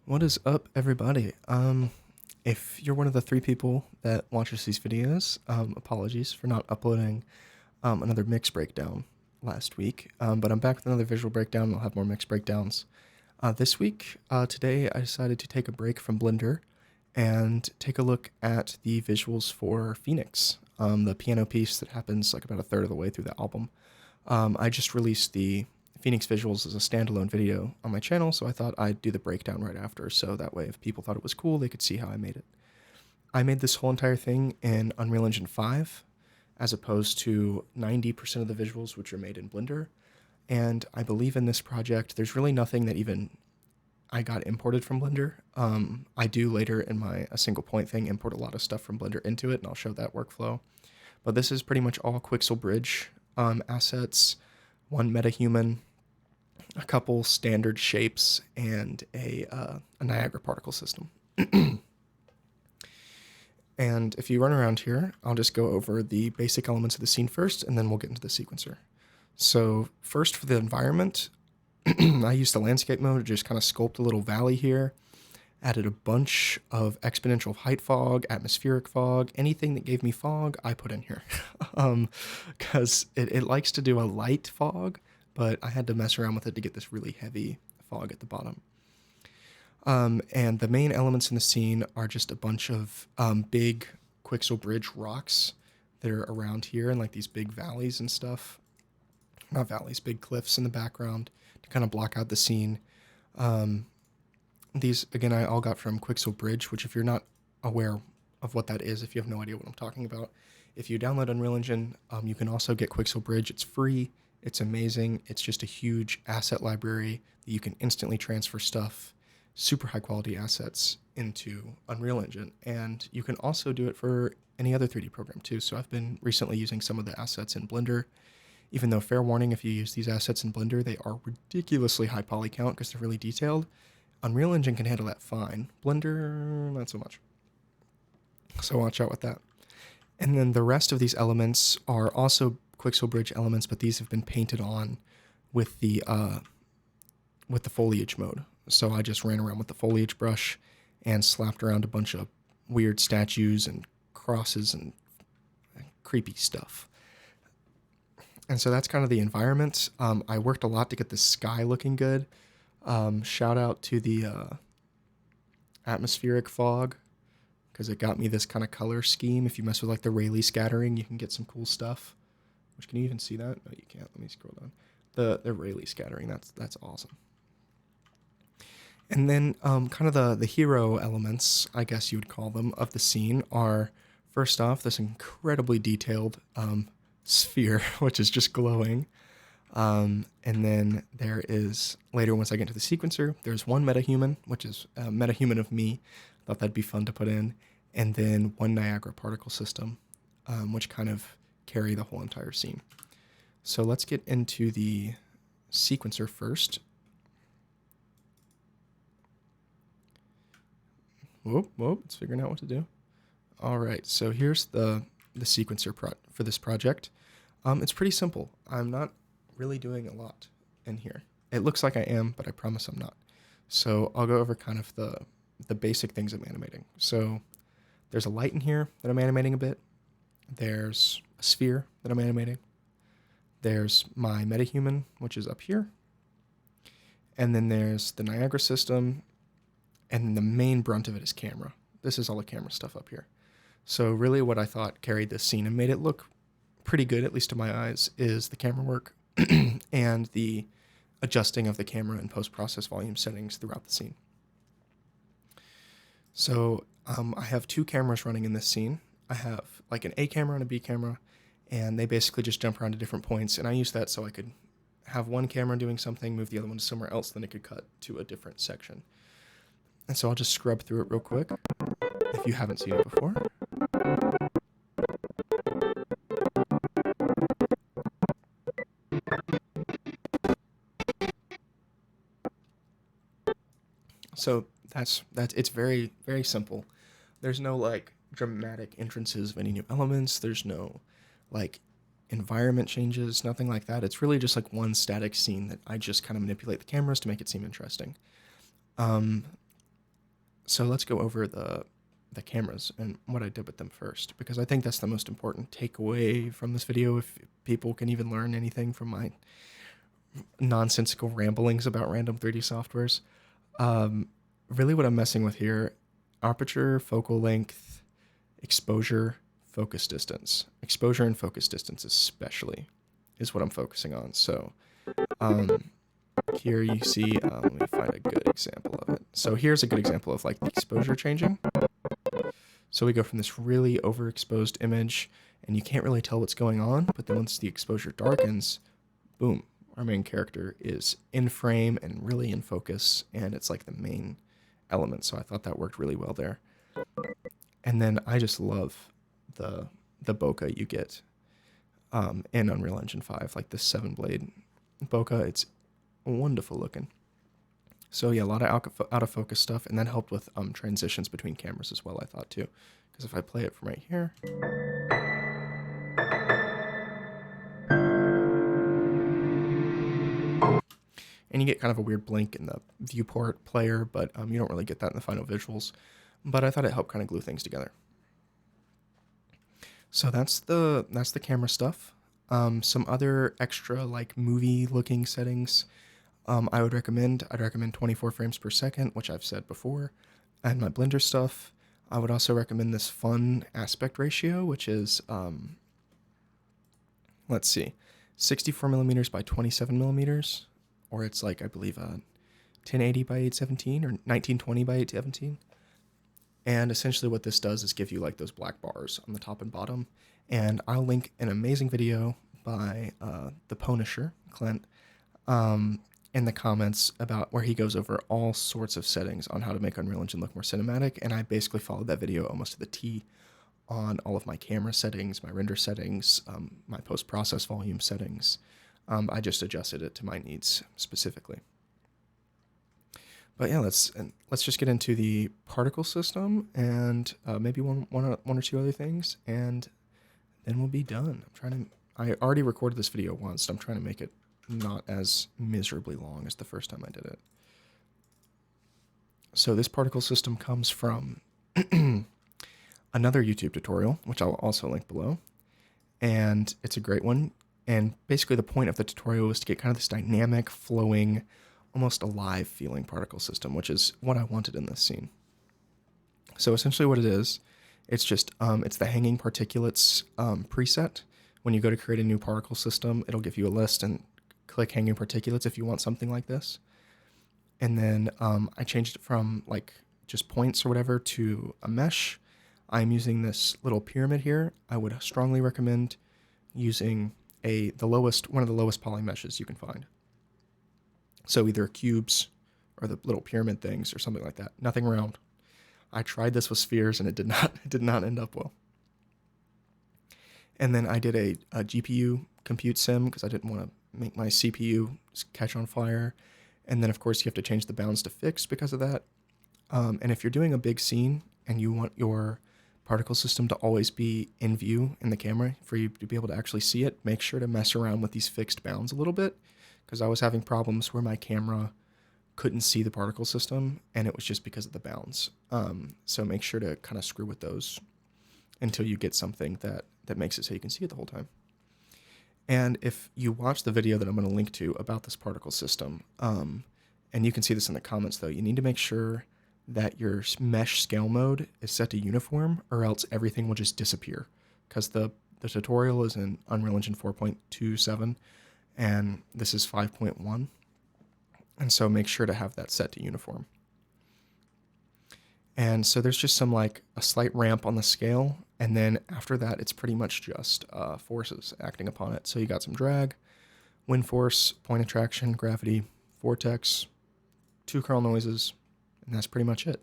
What is up, everybody? If you're one of the three people that watches these videos, apologies for not uploading another mix breakdown last week. But I'm back with another visual breakdown. We'll have more mix breakdowns this week. Today, I decided to take a break from Blender and take a look at the visuals for Phoenix, the piano piece that happens like about a third of the way through the album. I just released the Phoenix visuals as a standalone video on my channel, so I thought I'd do the breakdown right after, so that way if people thought it was cool, they could see how I made it. I made this whole entire thing in Unreal Engine 5, as opposed to 90% of the visuals which are made in Blender, and I believe in this project, there's really nothing that even I got imported from Blender. I do later in my a single point thing import a lot of stuff from Blender into it, and I'll show that workflow. But this is pretty much all Quixel Bridge assets, one metahuman, a couple standard shapes, and a Niagra Particle system. And if you run around here, I'll just go over the basic elements of the scene first, and then we'll get into the sequencer. So first, for the environment, I used the landscape mode to just kind of sculpt a little valley here. Added a bunch of exponential height fog, atmospheric fog, anything that gave me fog, I put in here. Because it likes to do a light fog, but I had to mess around with it to get this really heavy fog at the bottom. And the main elements in the scene are just a bunch of big Quixel Bridge rocks that are around here, and like these big valleys and stuff. Not valleys, big cliffs in the background to kind of block out the scene. These, again, I all got from Quixel Bridge, which if you're not aware of what that is, if you have no idea what I'm talking about, if you download Unreal Engine, you can also get Quixel Bridge. It's free. It's amazing. It's just a huge asset library that you can instantly transfer stuff, super high quality assets into Unreal Engine. And you can also do it for any other 3D program too. So I've been recently using some of the assets in Blender, even though fair warning, if you use these assets in Blender, they are ridiculously high poly count because they're really detailed. Unreal Engine can handle that fine. Blender, not so much. So watch out with that. And then the rest of these elements are also Quixel Bridge elements, but these have been painted on with the foliage mode. So I just ran around with the foliage brush and slapped around a bunch of weird statues and crosses and creepy stuff. And so that's kind of the environment. I worked a lot to get the sky looking good. Shout out to the atmospheric fog, because it got me this kind of color scheme. If you mess with like the Rayleigh scattering, you can get some cool stuff. Which, can you even see that? No, you can't. Let me scroll down. The Rayleigh scattering, that's awesome. And then kind of the hero elements, I guess you would call them, of the scene are, first off, this incredibly detailed sphere, which is just glowing. And then there is, later once I get to the sequencer, there's one metahuman, which is a metahuman of me. Thought that'd be fun to put in. And then one Niagara Particle system, which kind of carry the whole entire scene. So let's get into the sequencer first. Whoa, it's figuring out what to do. All right, so here's the sequencer for this project. It's pretty simple. I'm not really doing a lot in here. It looks like I am, but I promise I'm not. So I'll go over kind of the basic things I'm animating. So there's a light in here that I'm animating a bit. There's a sphere that I'm animating. There's my metahuman, which is up here. And then there's the Niagara system. And the main brunt of it is camera. This is all the camera stuff up here. So really what I thought carried this scene and made it look pretty good, at least to my eyes, is the camera work and the adjusting of the camera and post-process volume settings throughout the scene. So I have two cameras running in this scene. I have like an A camera and a B camera, and they basically just jump around to different points. And I use that so I could have one camera doing something, move the other one to somewhere else, then it could cut to a different section. And so I'll just scrub through it real quick, if you haven't seen it before. So it's very, very simple. There's no like dramatic entrances of any new elements. There's no like environment changes, nothing like that. It's really just like one static scene that I just kind of manipulate the cameras to make it seem interesting. So let's go over the cameras and what I did with them first, because I think that's the most important takeaway from this video, if people can even learn anything from my nonsensical ramblings about random 3D softwares. Really what I'm messing with here, aperture, focal length, exposure, focus distance. Exposure and focus distance especially is what I'm focusing on. So here you see, let me find a good example of it. So here's a good example of like the exposure changing. So we go from this really overexposed image and you can't really tell what's going on, but then once the exposure darkens, boom, our main character is in frame and really in focus, and it's like the main element. So I thought that worked really well there. And then I just love the bokeh you get in Unreal Engine 5, like this 7-blade bokeh. It's wonderful looking. So yeah, a lot of out of focus stuff, and that helped with transitions between cameras as well, I thought too. Because if I play it from right here, and you get kind of a weird blink in the viewport player, but you don't really get that in the final visuals. But I thought it helped kind of glue things together. So that's the camera stuff. Some other extra like movie looking settings I would recommend. I'd recommend 24 frames per second, which I've said before, and my Blender stuff. I would also recommend this fun aspect ratio, which is, let's see, 64 millimeters by 27 millimeters, or it's like, I believe, 1080 by 817 or 1920 by 817. And essentially what this does is give you like those black bars on the top and bottom. And I'll link an amazing video by the Pwnisher, Clint, in the comments about where he goes over all sorts of settings on how to make Unreal Engine look more cinematic. And I basically followed that video almost to the T on all of my camera settings, my render settings, my post-process volume settings. I just adjusted it to my needs specifically. But yeah, let's just get into the particle system and maybe one or two other things, and then we'll be done. I already recorded this video once, so I'm trying to make it not as miserably long as the first time I did it. So this particle system comes from another YouTube tutorial, which I'll also link below, and it's a great one. And basically the point of the tutorial is to get kind of this dynamic, flowing, almost alive feeling particle system, which is what I wanted in this scene. So essentially what it is, it's just, it's the hanging particulates preset. When you go to create a new particle system, it'll give you a list and click hanging particulates if you want something like this. And then I changed it from like just points or whatever to a mesh. I'm using this little pyramid here. I would strongly recommend using one of the lowest poly meshes you can find. So either cubes or the little pyramid things or something like that. Nothing round. I tried this with spheres and it did not end up well. And then I did a GPU compute sim because I didn't want to make my CPU catch on fire. And then of course you have to change the bounds to fixed because of that. And if you're doing a big scene and you want your particle system to always be in view in the camera for you to be able to actually see it, make sure to mess around with these fixed bounds a little bit, because I was having problems where my camera couldn't see the particle system, and it was just because of the bounds. So make sure to kind of screw with those until you get something that makes it so you can see it the whole time. And if you watch the video that I'm going to link to about this particle system, and you can see this in the comments though, you need to make sure that your mesh scale mode is set to uniform, or else everything will just disappear, because the tutorial is in Unreal Engine 4.27 and this is 5.1, and so make sure to have that set to uniform. And so there's just some like a slight ramp on the scale, and then after that it's pretty much just forces acting upon it. So you got some drag, wind force, point attraction, gravity, vortex, 2 curl noises, and that's pretty much it.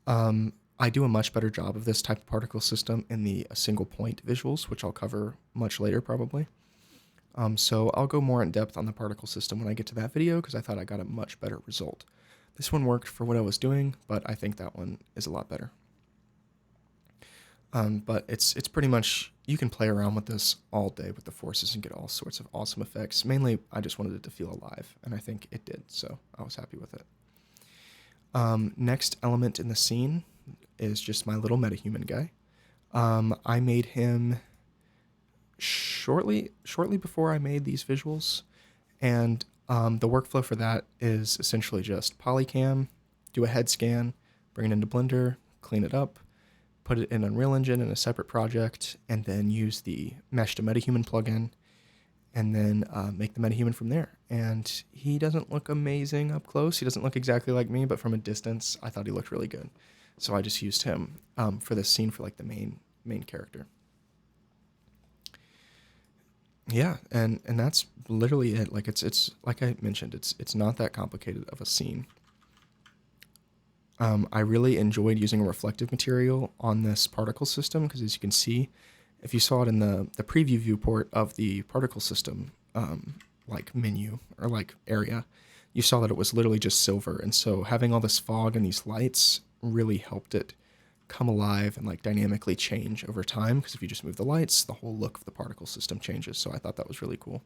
I do a much better job of this type of particle system in the single point visuals, which I'll cover much later probably. So I'll go more in depth on the particle system when I get to that video, because I thought I got a much better result. This one worked for what I was doing, but I think that one is a lot better. But it's pretty much, you can play around with this all day with the forces and get all sorts of awesome effects. Mainly, I just wanted it to feel alive, and I think it did, so I was happy with it. Next element in the scene is just my little metahuman guy. I made him shortly before I made these visuals, and the workflow for that is essentially just polycam, do a head scan, bring it into Blender, clean it up, put it in Unreal Engine in a separate project, and then use the Mesh to Metahuman plugin, and then make the metahuman from there. And he doesn't look amazing up close. He doesn't look exactly like me, but from a distance, I thought he looked really good. So I just used him for this scene for like the main character. Yeah, and that's literally it. Like it's like I mentioned, it's not that complicated of a scene. I really enjoyed using a reflective material on this particle system because, as you can see, if you saw it in the preview viewport of the particle system like menu or like area, you saw that it was literally just silver. And so having all this fog and these lights really helped it come alive and like dynamically change over time, because if you just move the lights, the whole look of the particle system changes. So I thought that was really cool.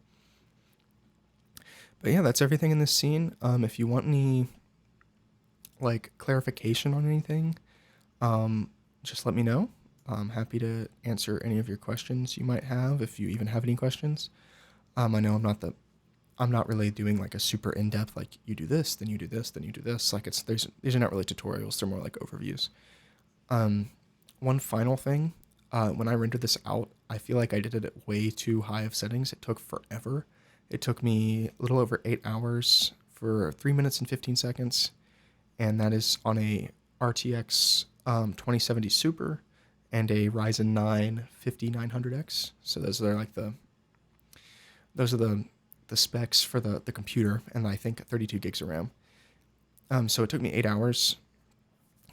But yeah, that's everything in this scene. If you want any like clarification on anything, just let me know. I'm happy to answer any of your questions you might have, if you even have any questions. I know I'm not really doing like a super in-depth, like you do this, then you do this, then you do this. Like these are not really tutorials, they're more like overviews. One final thing, when I rendered this out, I feel like I did it at way too high of settings. It took forever. It took me a little over 8 hours for 3 minutes and 15 seconds. And that is on a RTX 2070 Super and a Ryzen 9 5900X. So those are the specs for the computer, and I think 32 gigs of RAM. So it took me 8 hours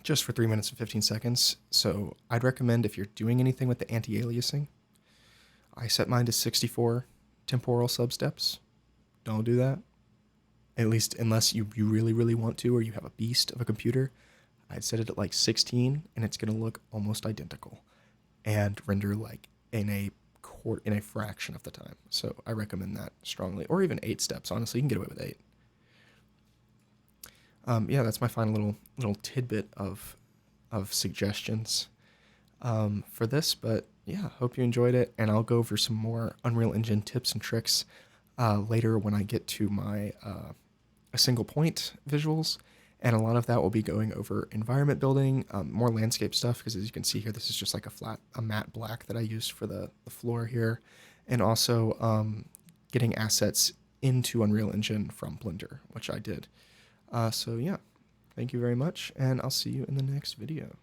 just for 3 minutes and 15 seconds. So I'd recommend, if you're doing anything with the anti-aliasing, I set mine to 64 temporal substeps. Don't do that. At least unless you really, really want to, or you have a beast of a computer. I'd set it at like 16, and it's going to look almost identical and render like in a fraction of the time. So I recommend that strongly, or even 8 steps. Honestly, you can get away with 8. Yeah, that's my final little tidbit of suggestions for this. But yeah, hope you enjoyed it, and I'll go over some more Unreal Engine tips and tricks later when I get to my a single point visuals, and a lot of that will be going over environment building, more landscape stuff, because as you can see here, this is just like a matte black that I used for the floor here, and also getting assets into Unreal Engine from Blender, which I did. So yeah, thank you very much, and I'll see you in the next video.